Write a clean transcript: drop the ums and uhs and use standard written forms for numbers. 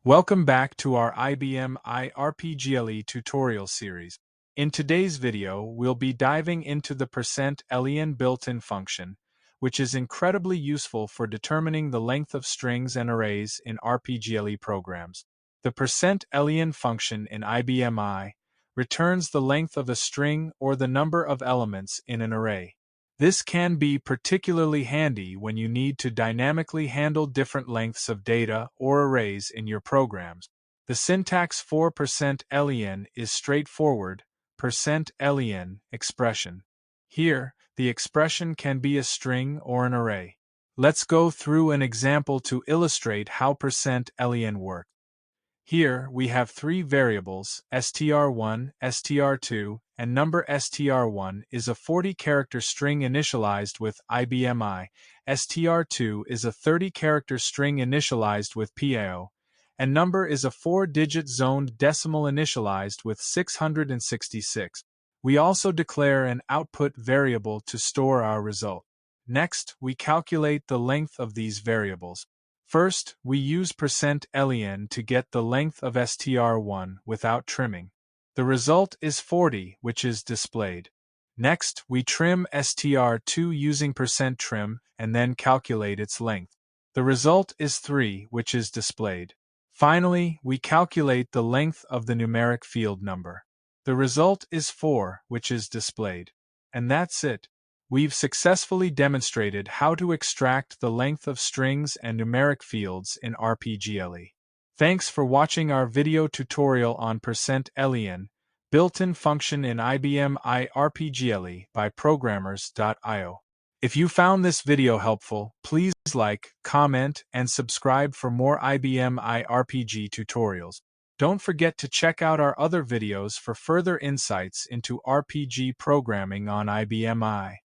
Welcome back to our IBM RPG tutorial series. In today's video, we'll be diving into the %len built-in function, which is incredibly useful for determining the length of strings and arrays in RPG programs. The %len function in IBM I returns the length of a string or the number of elements in an array. This can be particularly handy when you need to dynamically handle different lengths of data or arrays in your programs. The syntax for %len is straightforward, %len expression. Here, the expression can be a string or an array. Let's go through an example to illustrate how %len works. Here, we have three variables, str1, str2, and number. Str1 is a 40-character string initialized with IBM I, str2 is a 30-character string initialized with PAO, and number is a 4-digit zoned decimal initialized with 666. We also declare an output variable to store our result. Next, we calculate the length of these variables. First, we use %len to get the length of str1 without trimming. The result is 40, which is displayed. Next, we trim str2 using %trim and then calculate its length. The result is 3, which is displayed. Finally, we calculate the length of the numeric field number. The result is 4, which is displayed. And that's it. We've successfully demonstrated how to extract the length of strings and numeric fields in RPG. Thanks for watching our video tutorial on %len, built-in function in IBM I RPG by programmers.io. If you found this video helpful, please like, comment, and subscribe for more IBM I RPG tutorials. Don't forget to check out our other videos for further insights into RPG programming on IBM I.